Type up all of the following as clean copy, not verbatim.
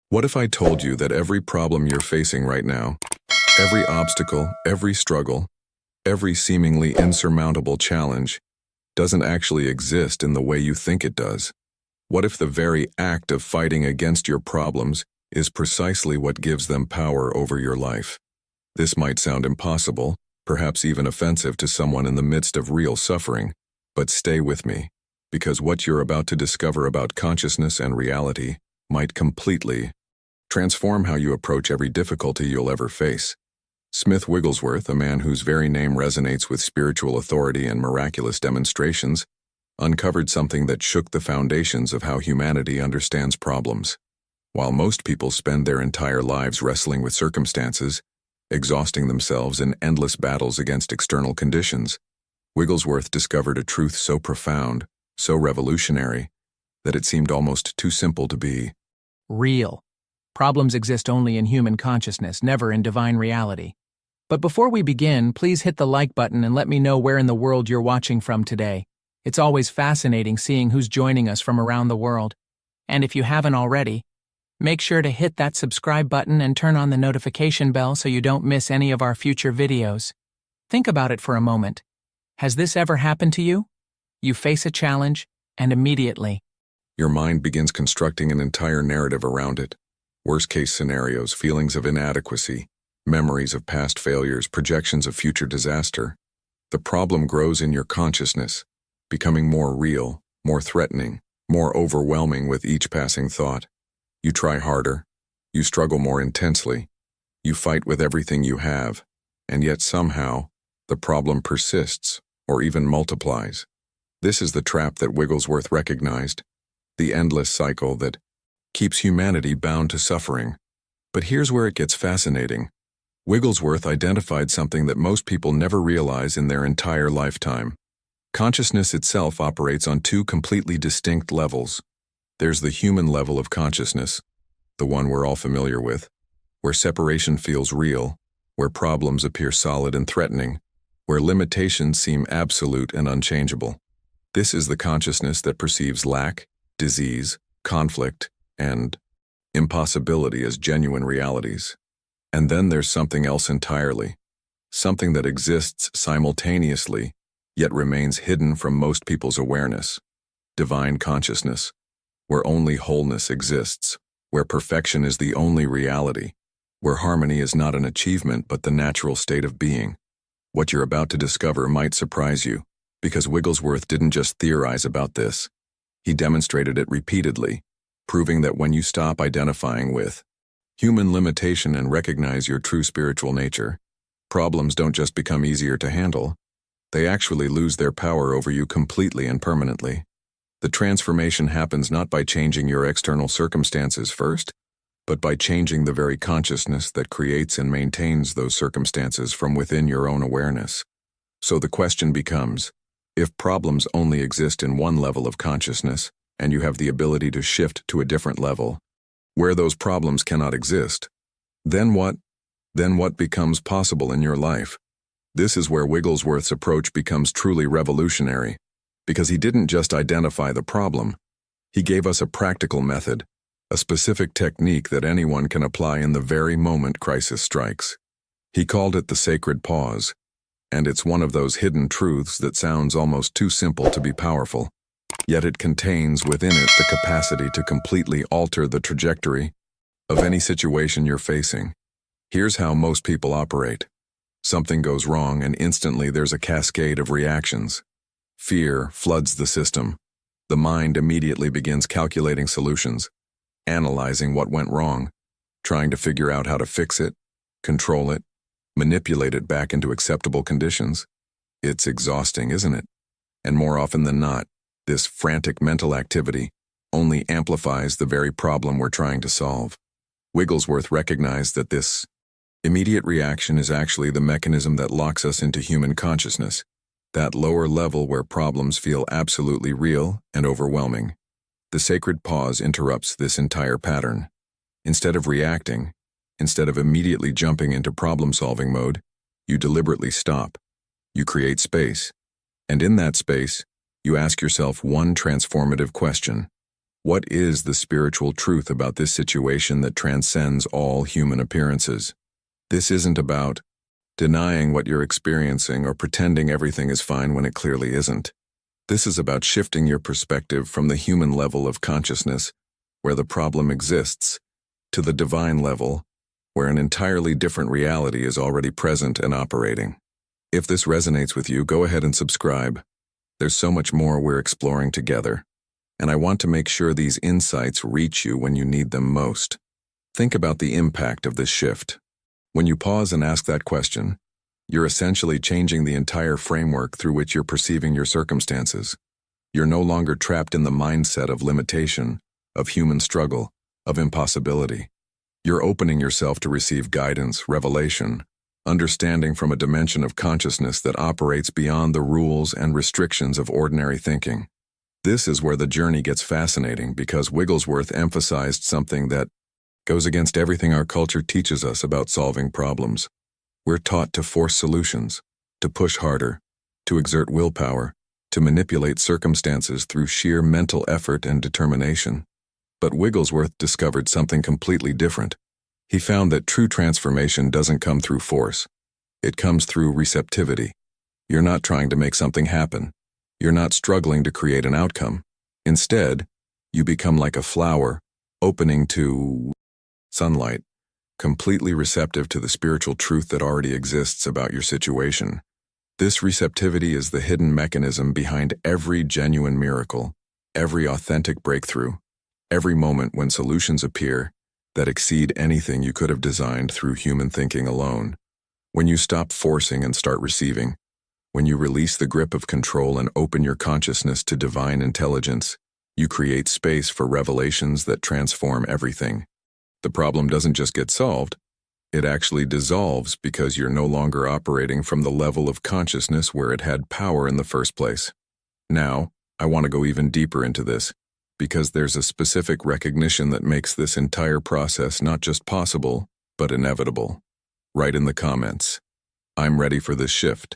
What if I told you that every problem you're facing right now, every obstacle, every struggle, every seemingly insurmountable challenge, doesn't actually exist in the way you think it does? What if the very act of fighting against your problems is precisely what gives them power over your life? This might sound impossible, perhaps even offensive to someone in the midst of real suffering, but stay with me, because what you're about to discover about consciousness and reality might completely transform how you approach every difficulty you'll ever face. Smith Wigglesworth, a man whose very name resonates with spiritual authority and miraculous demonstrations, uncovered something that shook the foundations of how humanity understands problems. While most people spend their entire lives wrestling with circumstances, exhausting themselves in endless battles against external conditions, Wigglesworth discovered a truth so profound, so revolutionary, that it seemed almost too simple to be real. Problems exist only in human consciousness, never in divine reality. But before we begin, please hit the like button and let me know where in the world you're watching from today. It's always fascinating seeing who's joining us from around the world. And if you haven't already, make sure to hit that subscribe button and turn on the notification bell so you don't miss any of our future videos. Think about it for a moment. Has this ever happened to you? You face a challenge, and immediately, your mind begins constructing an entire narrative around it. Worst-case scenarios, feelings of inadequacy, memories of past failures, projections of future disaster. The problem grows in your consciousness, becoming more real, more threatening, more overwhelming with each passing thought. You try harder, you struggle more intensely, you fight with everything you have, and yet somehow, the problem persists or even multiplies. This is the trap that Wigglesworth recognized, the endless cycle that keeps humanity bound to suffering. But here's where it gets fascinating. Wigglesworth identified something that most people never realize in their entire lifetime. Consciousness itself operates on two completely distinct levels. There's the human level of consciousness, the one we're all familiar with, where separation feels real, where problems appear solid and threatening, where limitations seem absolute and unchangeable. This is the consciousness that perceives lack, disease, conflict, and impossibility as genuine realities. And then there's something else entirely, something that exists simultaneously, yet remains hidden from most people's awareness. Divine consciousness, where only wholeness exists, where perfection is the only reality, where harmony is not an achievement but the natural state of being. What you're about to discover might surprise you, because Wigglesworth didn't just theorize about this. He demonstrated it repeatedly, proving that when you stop identifying with human limitation and recognize your true spiritual nature, problems don't just become easier to handle, they actually lose their power over you completely and permanently. The transformation happens not by changing your external circumstances first, but by changing the very consciousness that creates and maintains those circumstances from within your own awareness. So the question becomes, if problems only exist in one level of consciousness, and you have the ability to shift to a different level, where those problems cannot exist, then what? Then what becomes possible in your life? This is where Wigglesworth's approach becomes truly revolutionary, because he didn't just identify the problem. He gave us a practical method, a specific technique that anyone can apply in the very moment crisis strikes. He called it the sacred pause, and it's one of those hidden truths that sounds almost too simple to be powerful. Yet it contains within it the capacity to completely alter the trajectory of any situation you're facing. Here's how most people operate. Something goes wrong and instantly there's a cascade of reactions. Fear floods the system. The mind immediately begins calculating solutions, analyzing what went wrong, trying to figure out how to fix it, control it, manipulate it back into acceptable conditions. It's exhausting, isn't it? And more often than not, this frantic mental activity only amplifies the very problem we're trying to solve. Wigglesworth recognized that this immediate reaction is actually the mechanism that locks us into human consciousness, that lower level where problems feel absolutely real and overwhelming. The sacred pause interrupts this entire pattern. Instead of reacting, instead of immediately jumping into problem-solving mode, you deliberately stop. You create space. And in that space, you ask yourself one transformative question. What is the spiritual truth about this situation that transcends all human appearances? This isn't about denying what you're experiencing or pretending everything is fine when it clearly isn't. This is about shifting your perspective from the human level of consciousness, where the problem exists, to the divine level, where an entirely different reality is already present and operating. If this resonates with you, go ahead and subscribe. There's so much more we're exploring together, and I want to make sure these insights reach you when you need them most. Think about the impact of this shift. When you pause and ask that question, you're essentially changing the entire framework through which you're perceiving your circumstances. You're no longer trapped in the mindset of limitation, of human struggle, of impossibility. You're opening yourself to receive guidance, revelation, understanding from a dimension of consciousness that operates beyond the rules and restrictions of ordinary thinking. This is where the journey gets fascinating, because Wigglesworth emphasized something that goes against everything our culture teaches us about solving problems. We're taught to force solutions, to push harder, to exert willpower, to manipulate circumstances through sheer mental effort and determination. But Wigglesworth discovered something completely different. He found that true transformation doesn't come through force. It comes through receptivity. You're not trying to make something happen. You're not struggling to create an outcome. Instead, you become like a flower, opening to sunlight, completely receptive to the spiritual truth that already exists about your situation. This receptivity is the hidden mechanism behind every genuine miracle, every authentic breakthrough, every moment when solutions appear that exceed anything you could have designed through human thinking alone. When you stop forcing and start receiving, when you release the grip of control and open your consciousness to divine intelligence, you create space for revelations that transform everything. The problem doesn't just get solved, it actually dissolves, because you're no longer operating from the level of consciousness where it had power in the first place. Now, I want to go even deeper into this, because there's a specific recognition that makes this entire process not just possible, but inevitable. Write in the comments, "I'm ready for this shift,"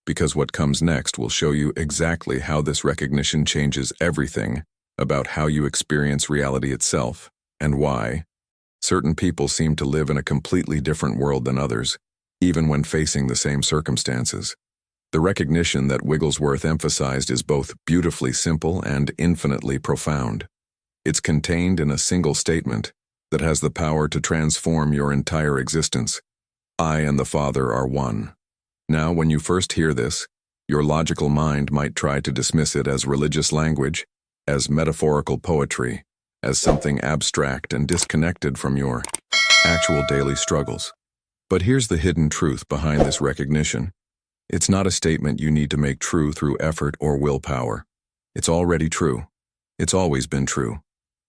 because what comes next will show you exactly how this recognition changes everything about how you experience reality itself, and why certain people seem to live in a completely different world than others, even when facing the same circumstances. The recognition that Wigglesworth emphasized is both beautifully simple and infinitely profound. It's contained in a single statement that has the power to transform your entire existence. I and the Father are one. Now, when you first hear this, your logical mind might try to dismiss it as religious language, as metaphorical poetry, as something abstract and disconnected from your actual daily struggles. But here's the hidden truth behind this recognition. It's not a statement you need to make true through effort or willpower. It's already true. It's always been true.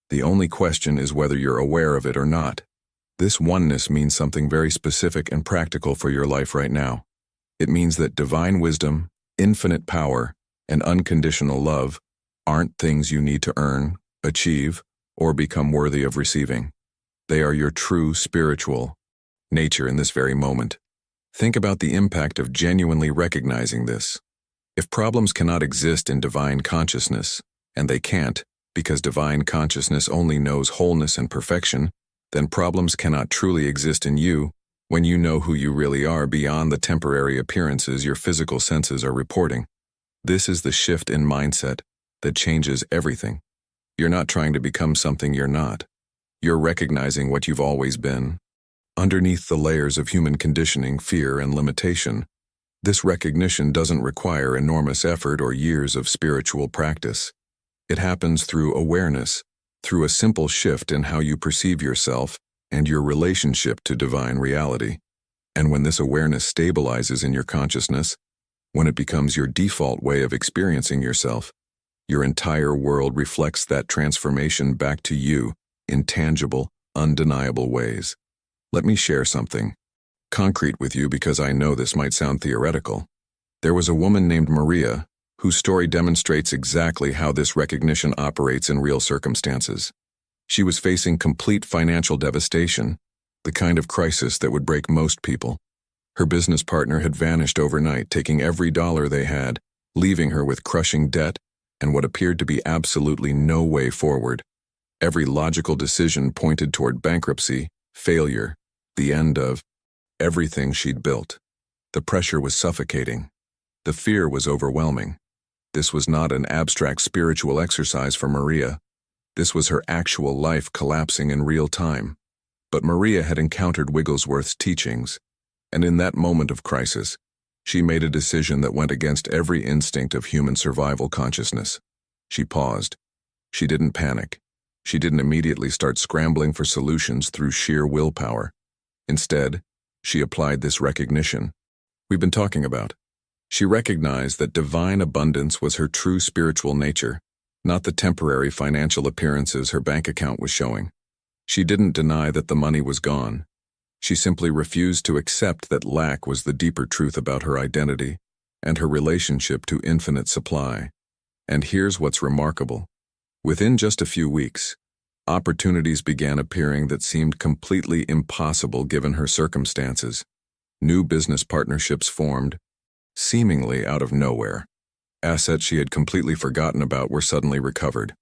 The only question is whether you're aware of it or not. This oneness means something very specific and practical for your life right now. It means that divine wisdom, infinite power, and unconditional love aren't things you need to earn, achieve, or become worthy of receiving. They are your true spiritual nature in this very moment. Think about the impact of genuinely recognizing this. If problems cannot exist in divine consciousness, and they can't because divine consciousness only knows wholeness and perfection, then problems cannot truly exist in you when you know who you really are beyond the temporary appearances your physical senses are reporting. This is the shift in mindset that changes everything. You're not trying to become something you're not. You're recognizing what you've always been. Underneath the layers of human conditioning, fear, and limitation, this recognition doesn't require enormous effort or years of spiritual practice. It happens through awareness, through a simple shift in how you perceive yourself and your relationship to divine reality. And when this awareness stabilizes in your consciousness, when it becomes your default way of experiencing yourself, your entire world reflects that transformation back to you in tangible, undeniable ways. Let me share something concrete with you, because I know this might sound theoretical. There was a woman named Maria whose story demonstrates exactly how this recognition operates in real circumstances. She was facing complete financial devastation, the kind of crisis that would break most people. Her business partner had vanished overnight, taking every dollar they had, leaving her with crushing debt and what appeared to be absolutely no way forward. Every logical decision pointed toward bankruptcy, failure, the end of everything she'd built. The pressure was suffocating. The fear was overwhelming. This was not an abstract spiritual exercise for Maria. This was her actual life collapsing in real time. But Maria had encountered Wigglesworth's teachings, and in that moment of crisis, she made a decision that went against every instinct of human survival consciousness. She paused. She didn't panic. She didn't immediately start scrambling for solutions through sheer willpower. Instead, she applied this recognition we've been talking about. She recognized that divine abundance was her true spiritual nature, not the temporary financial appearances her bank account was showing. She didn't deny that the money was gone. She simply refused to accept that lack was the deeper truth about her identity and her relationship to infinite supply. And here's what's remarkable. Within just a few weeks, opportunities began appearing that seemed completely impossible given her circumstances. New business partnerships formed, seemingly out of nowhere. Assets she had completely forgotten about were suddenly recovered.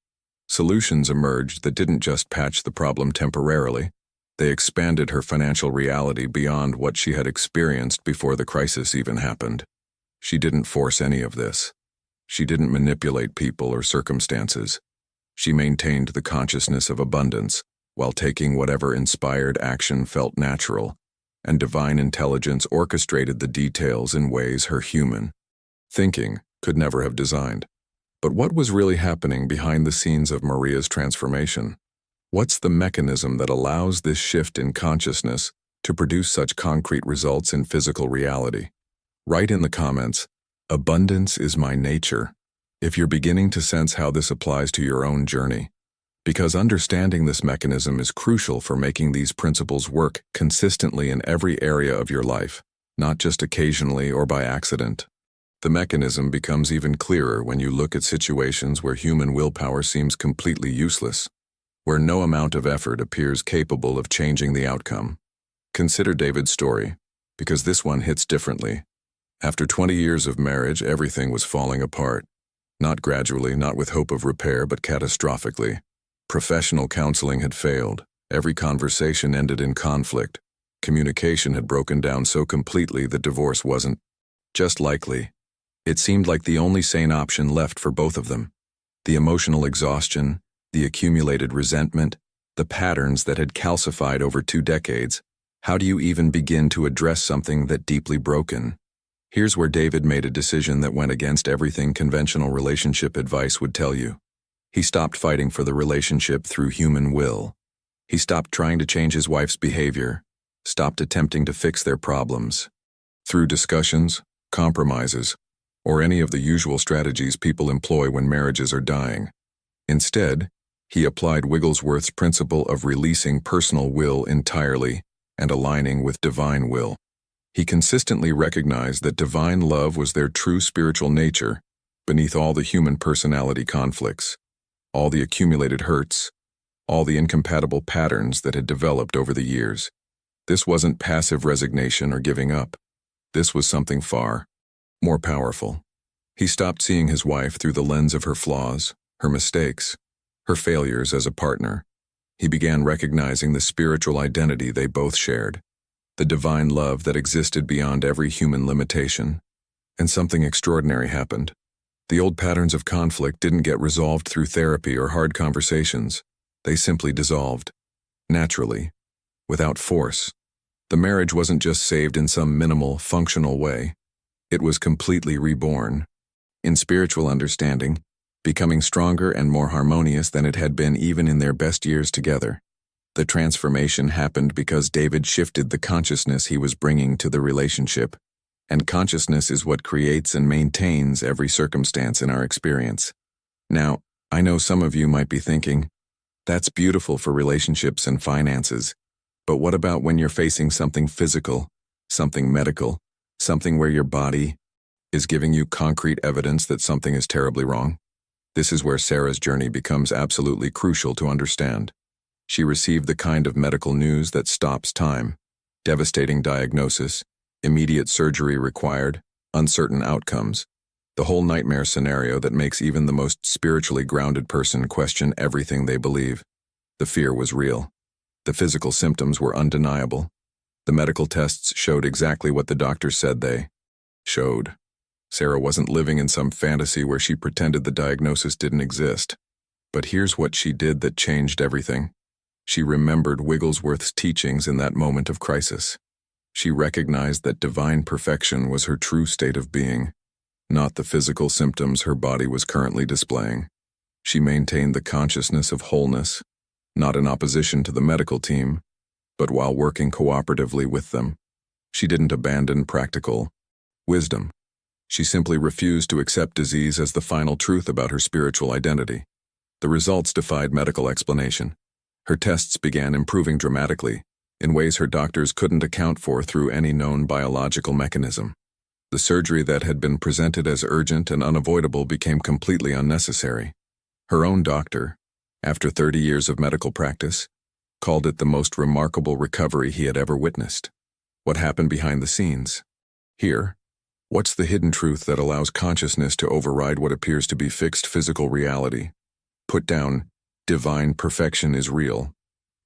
Solutions emerged that didn't just patch the problem temporarily, they expanded her financial reality beyond what she had experienced before the crisis even happened. She didn't force any of this. She didn't manipulate people or circumstances. She maintained the consciousness of abundance while taking whatever inspired action felt natural, and divine intelligence orchestrated the details in ways her human thinking could never have designed. But what was really happening behind the scenes of Maria's transformation? What's the mechanism that allows this shift in consciousness to produce such concrete results in physical reality? Write in the comments, "Abundance is my nature," if you're beginning to sense how this applies to your own journey, because understanding this mechanism is crucial for making these principles work consistently in every area of your life, not just occasionally or by accident. The mechanism becomes even clearer when you look at situations where human willpower seems completely useless, where no amount of effort appears capable of changing the outcome. Consider David's story, because this one hits differently. After 20 years of marriage, everything was falling apart. Not gradually, not with hope of repair, but catastrophically. Professional counseling had failed. Every conversation ended in conflict. Communication had broken down so completely that divorce wasn't just likely. It seemed like the only sane option left for both of them. The emotional exhaustion, the accumulated resentment, the patterns that had calcified over 2 decades. How do you even begin to address something that deeply broken? Here's where David made a decision that went against everything conventional relationship advice would tell you. He stopped fighting for the relationship through human will. He stopped trying to change his wife's behavior, stopped attempting to fix their problems through discussions, compromises, or any of the usual strategies people employ when marriages are dying. Instead, he applied Wigglesworth's principle of releasing personal will entirely and aligning with divine will. He consistently recognized that divine love was their true spiritual nature beneath all the human personality conflicts, all the accumulated hurts, all the incompatible patterns that had developed over the years. This wasn't passive resignation or giving up. This was something far more powerful. He stopped seeing his wife through the lens of her flaws, her mistakes, her failures as a partner. He began recognizing the spiritual identity they both shared, the divine love that existed beyond every human limitation. And something extraordinary happened. The old patterns of conflict didn't get resolved through therapy or hard conversations. They simply dissolved, naturally, without force. The marriage wasn't just saved in some minimal, functional way. It was completely reborn. In spiritual understanding, becoming stronger and more harmonious than it had been even in their best years together. The transformation happened because David shifted the consciousness he was bringing to the relationship, and consciousness is what creates and maintains every circumstance in our experience. Now, I know some of you might be thinking, that's beautiful for relationships and finances, but what about when you're facing something physical, something medical, something where your body is giving you concrete evidence that something is terribly wrong? This is where Sarah's journey becomes absolutely crucial to understand. She received the kind of medical news that stops time, devastating diagnosis, immediate surgery required, uncertain outcomes, the whole nightmare scenario that makes even the most spiritually grounded person question everything they believe. The fear was real. The physical symptoms were undeniable. The medical tests showed exactly what the doctors said they showed. Sarah wasn't living in some fantasy where she pretended the diagnosis didn't exist. But here's what she did that changed everything. She remembered Wigglesworth's teachings in that moment of crisis. She recognized that divine perfection was her true state of being, not the physical symptoms her body was currently displaying. She maintained the consciousness of wholeness, not in opposition to the medical team, but while working cooperatively with them. She didn't abandon practical wisdom. She simply refused to accept disease as the final truth about her spiritual identity. The results defied medical explanation. Her tests began improving dramatically, in ways her doctors couldn't account for through any known biological mechanism. The surgery that had been presented as urgent and unavoidable became completely unnecessary. Her own doctor, after 30 years of medical practice, called it the most remarkable recovery he had ever witnessed. What happened behind the scenes? Here, what's the hidden truth that allows consciousness to override what appears to be fixed physical reality? Put down, divine perfection is real.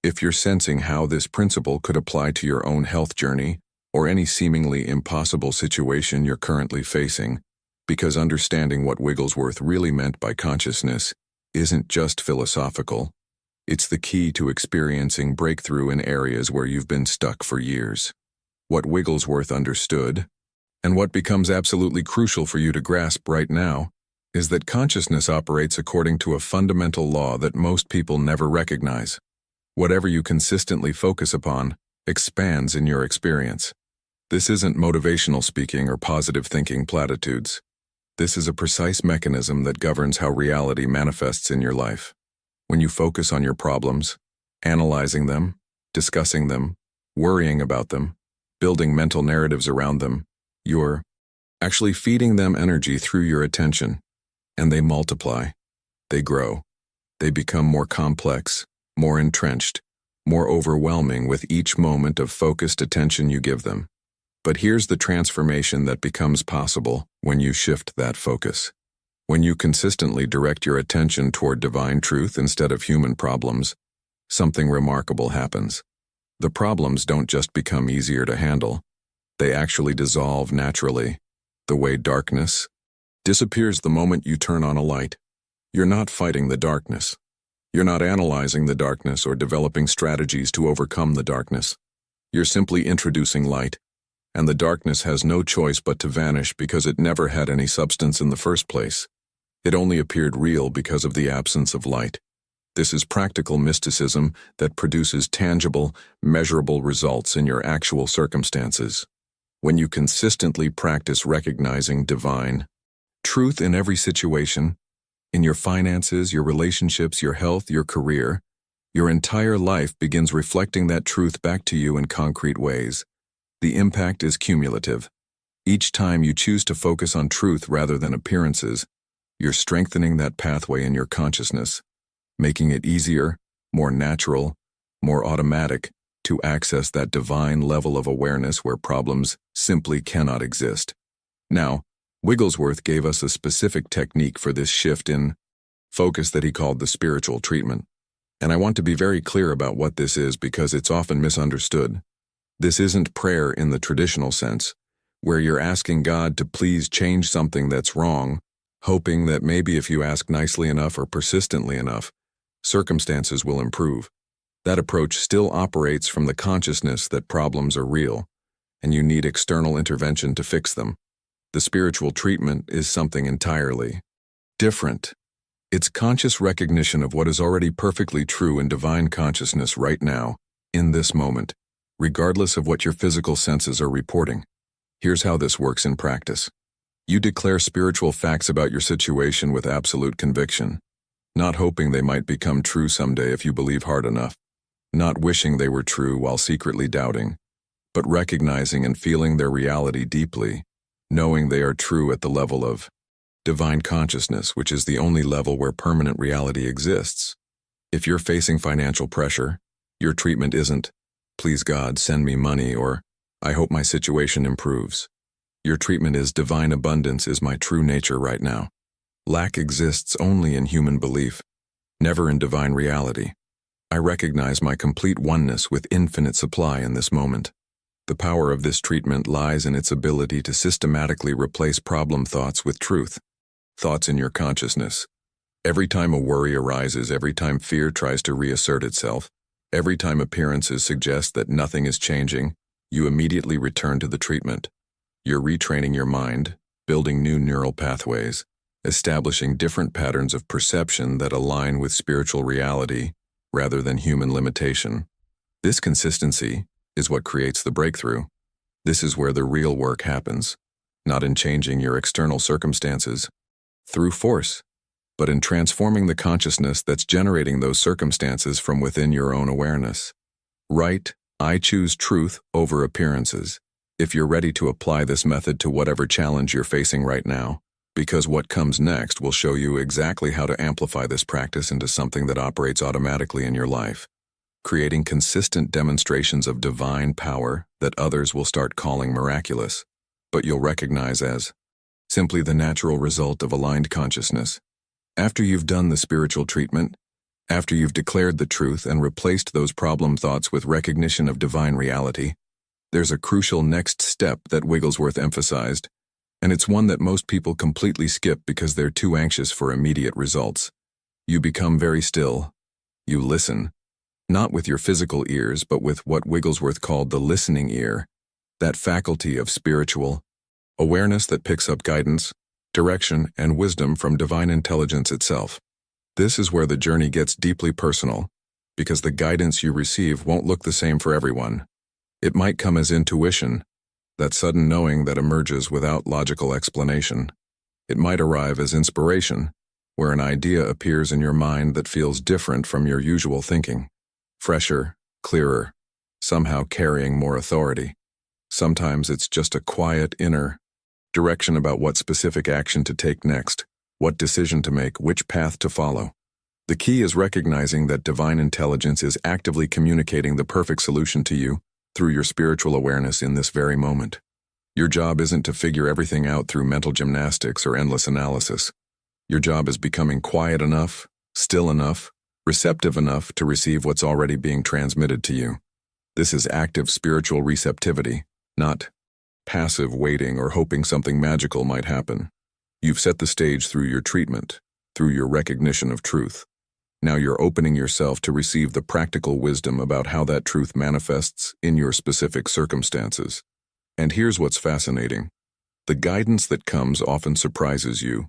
If you're sensing how this principle could apply to your own health journey or any seemingly impossible situation you're currently facing, because understanding what Wigglesworth really meant by consciousness isn't just philosophical, it's the key to experiencing breakthrough in areas where you've been stuck for years. What Wigglesworth understood, and what becomes absolutely crucial for you to grasp right now, is that consciousness operates according to a fundamental law that most people never recognize. Whatever you consistently focus upon expands in your experience. This isn't motivational speaking or positive thinking platitudes. This is a precise mechanism that governs how reality manifests in your life. When you focus on your problems, analyzing them, discussing them, worrying about them, building mental narratives around them, you're actually feeding them energy through your attention, and they multiply, they grow, they become more complex, more entrenched, more overwhelming with each moment of focused attention you give them. But here's the transformation that becomes possible when you shift that focus. When you consistently direct your attention toward divine truth instead of human problems, something remarkable happens. The problems don't just become easier to handle, they actually dissolve naturally, the way darkness disappears the moment you turn on a light. You're not fighting the darkness. You're not analyzing the darkness or developing strategies to overcome the darkness. You're simply introducing light, and the darkness has no choice but to vanish because it never had any substance in the first place. It only appeared real because of the absence of light. This is practical mysticism that produces tangible, measurable results in your actual circumstances. When you consistently practice recognizing divine truth in every situation, in your finances, your relationships, your health, your career, your entire life begins reflecting that truth back to you in concrete ways. The impact is cumulative. Each time you choose to focus on truth rather than appearances, you're strengthening that pathway in your consciousness, making it easier, more natural, more automatic to access that divine level of awareness where problems simply cannot exist. Now, Wigglesworth gave us a specific technique for this shift in focus that he called the spiritual treatment. And I want to be very clear about what this is because it's often misunderstood. This isn't prayer in the traditional sense, where you're asking God to please change something that's wrong, hoping that maybe if you ask nicely enough or persistently enough, circumstances will improve. That approach still operates from the consciousness that problems are real, and you need external intervention to fix them. The spiritual treatment is something entirely different. It's conscious recognition of what is already perfectly true in divine consciousness right now, in this moment, regardless of what your physical senses are reporting. Here's how this works in practice. You declare spiritual facts about your situation with absolute conviction, not hoping they might become true someday if you believe hard enough, not wishing they were true while secretly doubting, but recognizing and feeling their reality deeply, knowing they are true at the level of divine consciousness, which is the only level where permanent reality exists. If you're facing financial pressure, your treatment isn't, "Please God, send me money," or "I hope my situation improves." Your treatment is, "Divine abundance is my true nature right now." Lack exists only in human belief, never in divine reality. I recognize my complete oneness with infinite supply in this moment. The power of this treatment lies in its ability to systematically replace problem thoughts with truth. Thoughts in your consciousness. Every time a worry arises, every time fear tries to reassert itself, every time appearances suggest that nothing is changing, you immediately return to the treatment. You're retraining your mind, building new neural pathways, establishing different patterns of perception that align with spiritual reality rather than human limitation. This consistency is what creates the breakthrough. This is where the real work happens, not in changing your external circumstances through force, but in transforming the consciousness that's generating those circumstances from within your own awareness. Right, I choose truth over appearances. If you're ready to apply this method to whatever challenge you're facing right now, because what comes next will show you exactly how to amplify this practice into something that operates automatically in your life, creating consistent demonstrations of divine power that others will start calling miraculous, but you'll recognize as simply the natural result of aligned consciousness. After you've done the spiritual treatment, after you've declared the truth and replaced those problem thoughts with recognition of divine reality, there's a crucial next step that Wigglesworth emphasized, and it's one that most people completely skip because they're too anxious for immediate results. You become very still. You listen, not with your physical ears, but with what Wigglesworth called the listening ear, that faculty of spiritual awareness that picks up guidance, direction, and wisdom from divine intelligence itself. This is where the journey gets deeply personal, because the guidance you receive won't look the same for everyone. It might come as intuition, that sudden knowing that emerges without logical explanation. It might arrive as inspiration, where an idea appears in your mind that feels different from your usual thinking. Fresher, clearer, somehow carrying more authority. Sometimes it's just a quiet inner direction about what specific action to take next, what decision to make, which path to follow. The key is recognizing that divine intelligence is actively communicating the perfect solution to you through your spiritual awareness in this very moment. Your job isn't to figure everything out through mental gymnastics or endless analysis. Your job is becoming quiet enough, still enough, receptive enough to receive what's already being transmitted to you. This is active spiritual receptivity, not passive waiting or hoping something magical might happen. You've set the stage through your treatment, through your recognition of truth. Now you're opening yourself to receive the practical wisdom about how that truth manifests in your specific circumstances. And here's what's fascinating. The guidance that comes often surprises you.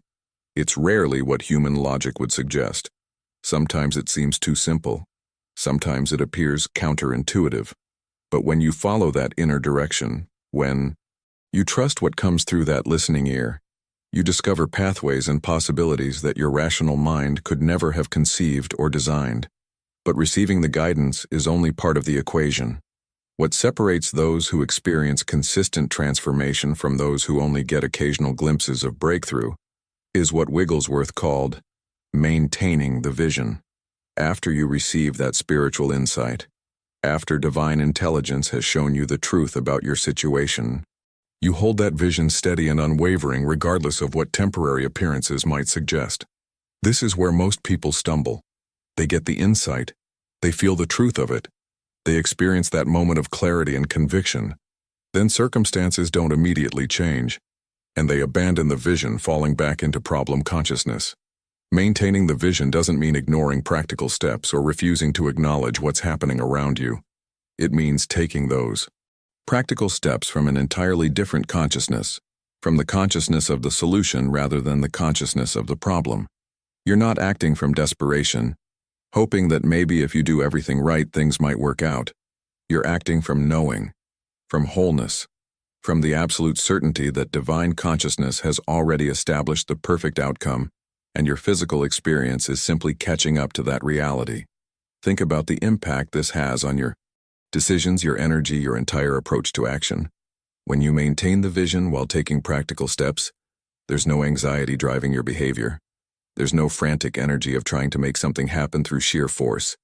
It's rarely what human logic would suggest. Sometimes it seems too simple. Sometimes it appears counterintuitive. But when you follow that inner direction, when you trust what comes through that listening ear, you discover pathways and possibilities that your rational mind could never have conceived or designed. But receiving the guidance is only part of the equation. What separates those who experience consistent transformation from those who only get occasional glimpses of breakthrough is what Wigglesworth called maintaining the vision. After you receive that spiritual insight, after divine intelligence has shown you the truth about your situation, you hold that vision steady and unwavering regardless of what temporary appearances might suggest. This is where most people stumble. They get the insight, they feel the truth of it, they experience that moment of clarity and conviction. Then circumstances don't immediately change, and they abandon the vision, falling back into problem consciousness. Maintaining the vision doesn't mean ignoring practical steps or refusing to acknowledge what's happening around you. It means taking those practical steps from an entirely different consciousness, from the consciousness of the solution rather than the consciousness of the problem. You're not acting from desperation, hoping that maybe if you do everything right, things might work out. You're acting from knowing, from wholeness, from the absolute certainty that divine consciousness has already established the perfect outcome, and your physical experience is simply catching up to that reality. Think about the impact this has on your decisions, your energy, your entire approach to action. When you maintain the vision while taking practical steps, there's no anxiety driving your behavior. There's no frantic energy of trying to make something happen through sheer force.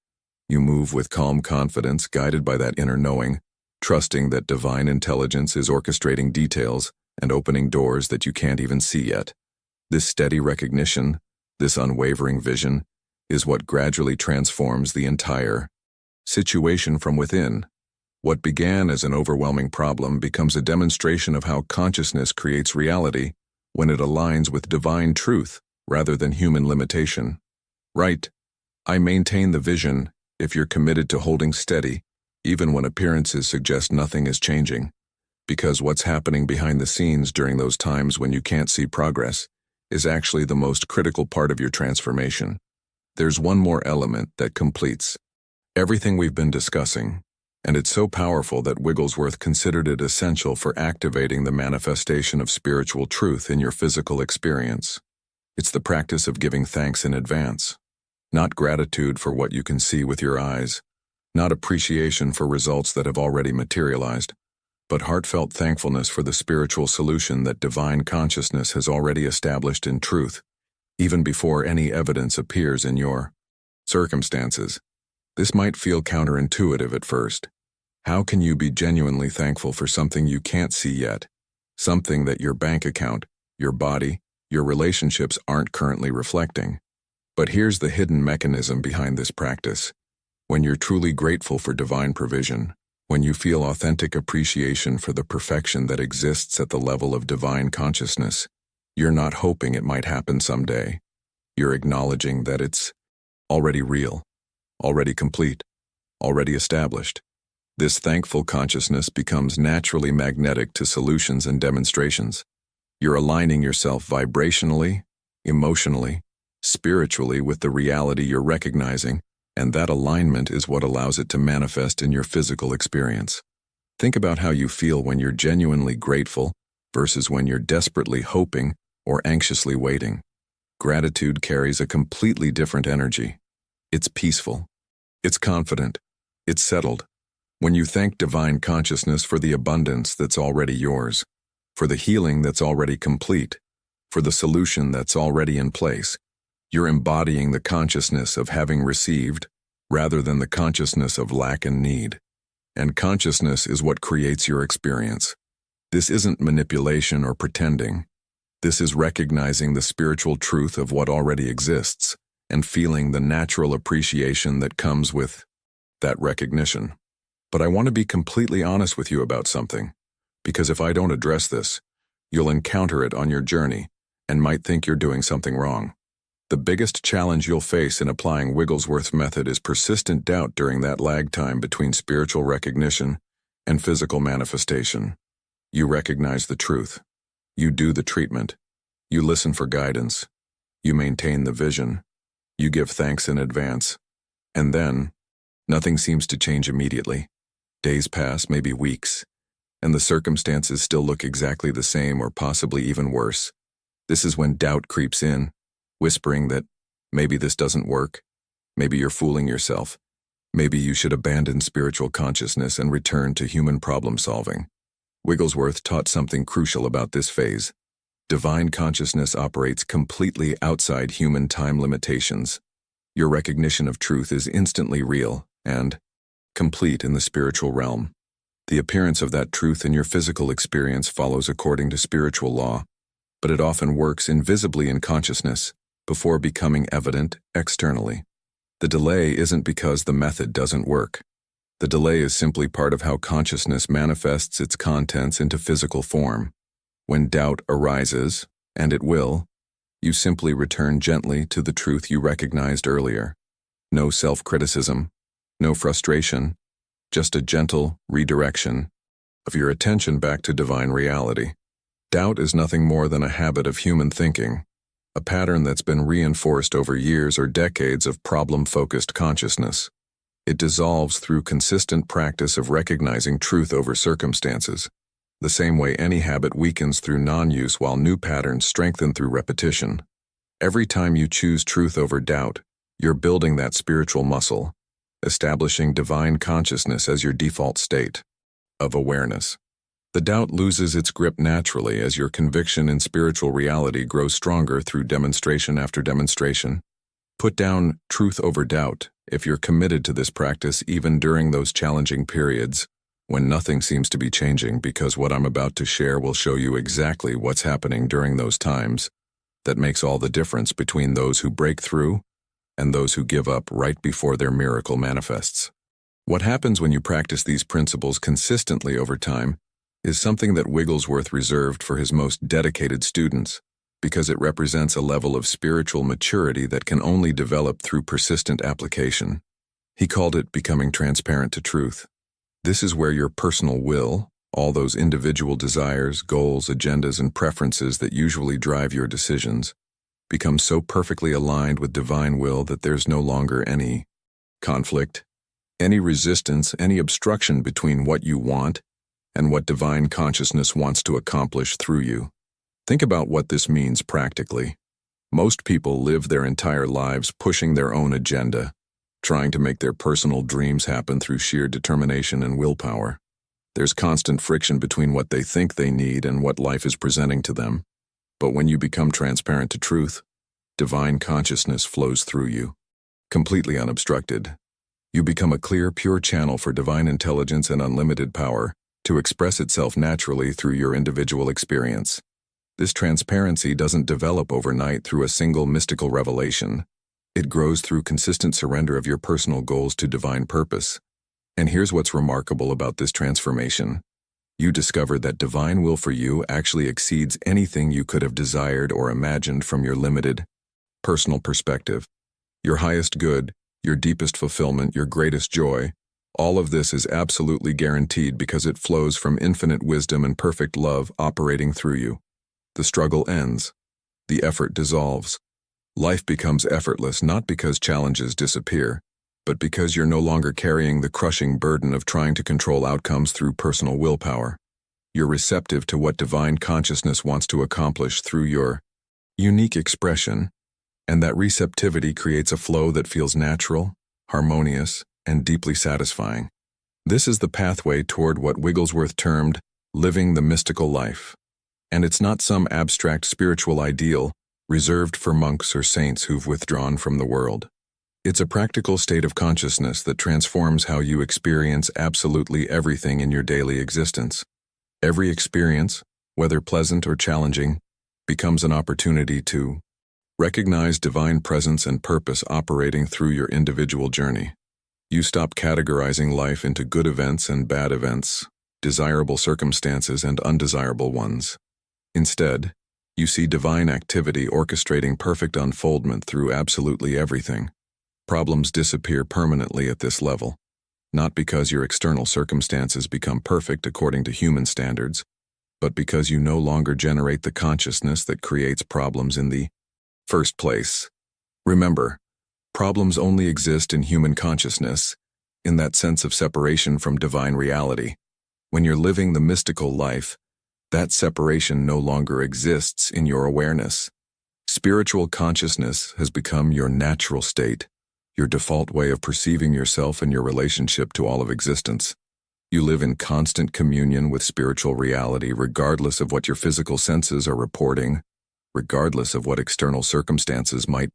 You move with calm confidence, guided by that inner knowing, trusting that divine intelligence is orchestrating details and opening doors that you can't even see yet. This steady recognition, this unwavering vision, is what gradually transforms the entire situation from within. What began as an overwhelming problem becomes a demonstration of how consciousness creates reality when it aligns with divine truth rather than human limitation. Right. I maintain the vision if you're committed to holding steady, even when appearances suggest nothing is changing, because what's happening behind the scenes during those times when you can't see progress is actually the most critical part of your transformation. There's one more element that completes everything we've been discussing, and it's so powerful that Wigglesworth considered it essential for activating the manifestation of spiritual truth in your physical experience. It's the practice of giving thanks in advance. Not gratitude for what you can see with your eyes, not appreciation for results that have already materialized, but heartfelt thankfulness for the spiritual solution that divine consciousness has already established in truth, even before any evidence appears in your circumstances. This might feel counterintuitive at first. How can you be genuinely thankful for something you can't see yet? Something that your bank account, your body, your relationships aren't currently reflecting. But here's the hidden mechanism behind this practice. When you're truly grateful for divine provision, when you feel authentic appreciation for the perfection that exists at the level of divine consciousness, you're not hoping it might happen someday. You're acknowledging that it's already real, already complete, already established. This thankful consciousness becomes naturally magnetic to solutions and demonstrations. You're aligning yourself vibrationally, emotionally, spiritually with the reality you're recognizing, and that alignment is what allows it to manifest in your physical experience. Think about how you feel when you're genuinely grateful versus when you're desperately hoping or anxiously waiting. Gratitude carries a completely different energy. It's peaceful. It's confident. It's settled. When you thank divine consciousness for the abundance that's already yours, for the healing that's already complete, for the solution that's already in place, you're embodying the consciousness of having received rather than the consciousness of lack and need. And consciousness is what creates your experience. This isn't manipulation or pretending. This is recognizing the spiritual truth of what already exists and feeling the natural appreciation that comes with that recognition. But I want to be completely honest with you about something, because if I don't address this, you'll encounter it on your journey and might think you're doing something wrong. The biggest challenge you'll face in applying Wigglesworth's method is persistent doubt during that lag time between spiritual recognition and physical manifestation. You recognize the truth. You do the treatment. You listen for guidance. You maintain the vision. You give thanks in advance. And then, nothing seems to change immediately. Days pass, maybe weeks, and the circumstances still look exactly the same or possibly even worse. This is when doubt creeps in, whispering that maybe this doesn't work, maybe you're fooling yourself, maybe you should abandon spiritual consciousness and return to human problem solving. Wigglesworth taught something crucial about this phase. Divine consciousness operates completely outside human time limitations. Your recognition of truth is instantly real and complete in the spiritual realm. The appearance of that truth in your physical experience follows according to spiritual law, but it often works invisibly in consciousness before becoming evident externally. The delay isn't because the method doesn't work. The delay is simply part of how consciousness manifests its contents into physical form. When doubt arises, and it will, you simply return gently to the truth you recognized earlier. No self-criticism, no frustration, just a gentle redirection of your attention back to divine reality. Doubt is nothing more than a habit of human thinking, a pattern that's been reinforced over years or decades of problem-focused consciousness. It dissolves through consistent practice of recognizing truth over circumstances, the same way any habit weakens through non-use while new patterns strengthen through repetition. Every time you choose truth over doubt, you're building that spiritual muscle, establishing divine consciousness as your default state of awareness. The doubt loses its grip naturally as your conviction in spiritual reality grows stronger through demonstration after demonstration. Put down truth over doubt if you're committed to this practice even during those challenging periods when nothing seems to be changing, because what I'm about to share will show you exactly what's happening during those times that makes all the difference between those who break through and those who give up right before their miracle manifests. What happens when you practice these principles consistently over time is something that Wigglesworth reserved for his most dedicated students, because it represents a level of spiritual maturity that can only develop through persistent application. He called it becoming transparent to truth. This is where your personal will, all those individual desires, goals, agendas, and preferences that usually drive your decisions, become so perfectly aligned with divine will that there's no longer any conflict, any resistance, any obstruction between what you want and what divine consciousness wants to accomplish through you. Think about what this means practically. Most people live their entire lives pushing their own agenda, trying to make their personal dreams happen through sheer determination and willpower. There's constant friction between what they think they need and what life is presenting to them. But when you become transparent to truth, divine consciousness flows through you, completely unobstructed. You become a clear, pure channel for divine intelligence and unlimited power to express itself naturally through your individual experience. This transparency doesn't develop overnight through a single mystical revelation. It grows through consistent surrender of your personal goals to divine purpose. And here's what's remarkable about this transformation. You discover that divine will for you actually exceeds anything you could have desired or imagined from your limited personal perspective. Your highest good, your deepest fulfillment, your greatest joy, all of this is absolutely guaranteed because it flows from infinite wisdom and perfect love operating through you. The struggle ends. The effort dissolves. Life becomes effortless not because challenges disappear, but because you're no longer carrying the crushing burden of trying to control outcomes through personal willpower. You're receptive to what divine consciousness wants to accomplish through your unique expression, and that receptivity creates a flow that feels natural, harmonious, and deeply satisfying. This is the pathway toward what Wigglesworth termed living the mystical life. And it's not some abstract spiritual ideal reserved for monks or saints who've withdrawn from the world. It's a practical state of consciousness that transforms how you experience absolutely everything in your daily existence. Every experience, whether pleasant or challenging, becomes an opportunity to recognize divine presence and purpose operating through your individual journey. You stop categorizing life into good events and bad events, desirable circumstances and undesirable ones. Instead, you see divine activity orchestrating perfect unfoldment through absolutely everything. Problems disappear permanently at this level, not because your external circumstances become perfect according to human standards, but because you no longer generate the consciousness that creates problems in the first place. Remember, problems only exist in human consciousness, in that sense of separation from divine reality. When you're living the mystical life, that separation no longer exists in your awareness. Spiritual consciousness has become your natural state, your default way of perceiving yourself and your relationship to all of existence. You live in constant communion with spiritual reality regardless of what your physical senses are reporting, regardless of what external circumstances might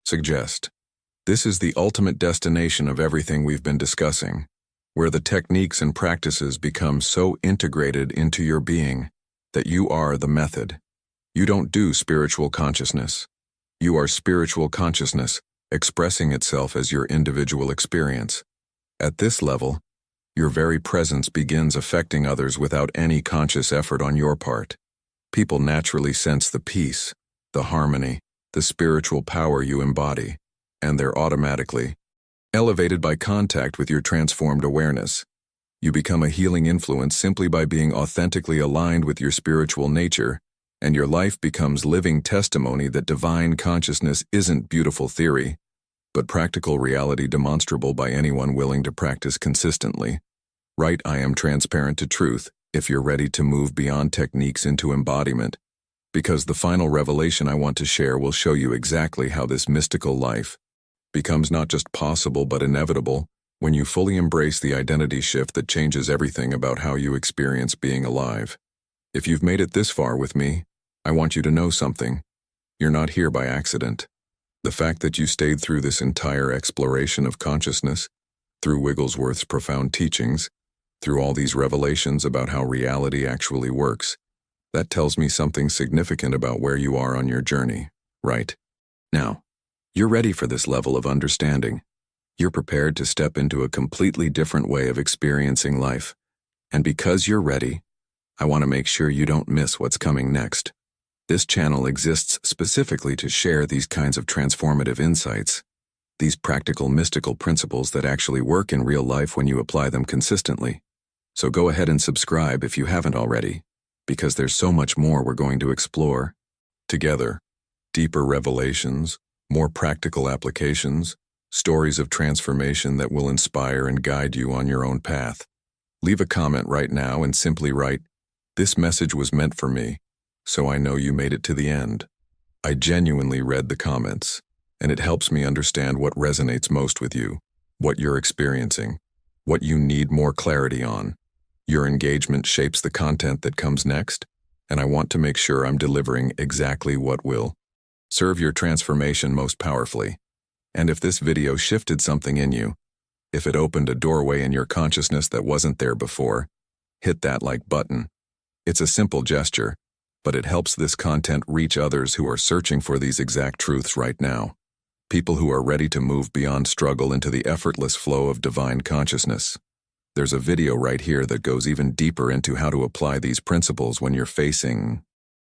suggest. This is the ultimate destination of everything we've been discussing, where the techniques and practices become so integrated into your being that you are the method. You don't do spiritual consciousness. You are spiritual consciousness expressing itself as your individual experience. At this level, your very presence begins affecting others without any conscious effort on your part. People naturally sense the peace, the harmony, the spiritual power you embody, and they're automatically elevated by contact with your transformed awareness. You become a healing influence simply by being authentically aligned with your spiritual nature, and your life becomes living testimony that divine consciousness isn't beautiful theory, but practical reality demonstrable by anyone willing to practice consistently. Right, I am transparent to truth if you're ready to move beyond techniques into embodiment, because the final revelation I want to share will show you exactly how this mystical life becomes not just possible but inevitable when you fully embrace the identity shift that changes everything about how you experience being alive. If you've made it this far with me, I want you to know something. You're not here by accident. The fact that you stayed through this entire exploration of consciousness, through Wigglesworth's profound teachings, through all these revelations about how reality actually works, that tells me something significant about where you are on your journey, right? Now, You're ready for this level of understanding. You're prepared to step into a completely different way of experiencing life. And because you're ready, I want to make sure you don't miss what's coming next. This channel exists specifically to share these kinds of transformative insights, these practical mystical principles that actually work in real life when you apply them consistently. So go ahead and subscribe if you haven't already, because there's so much more we're going to explore together. Deeper revelations, more practical applications, stories of transformation that will inspire and guide you on your own path. Leave a comment right now and simply write, "This message was meant for me, so I know you made it to the end." I genuinely read the comments, and it helps me understand what resonates most with you, what you're experiencing, what you need more clarity on. Your engagement shapes the content that comes next, and I want to make sure I'm delivering exactly what will serve your transformation most powerfully. And if this video shifted something in you, if it opened a doorway in your consciousness that wasn't there before, hit that like button. It's a simple gesture, but it helps this content reach others who are searching for these exact truths right now. People who are ready to move beyond struggle into the effortless flow of divine consciousness. There's a video right here that goes even deeper into how to apply these principles when you're facing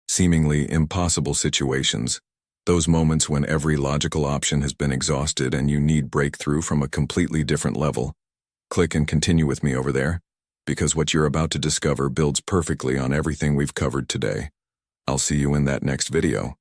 seemingly impossible situations, those moments when every logical option has been exhausted and you need breakthrough from a completely different level. Click and continue with me over there, because what you're about to discover builds perfectly on everything we've covered today. I'll see you in that next video.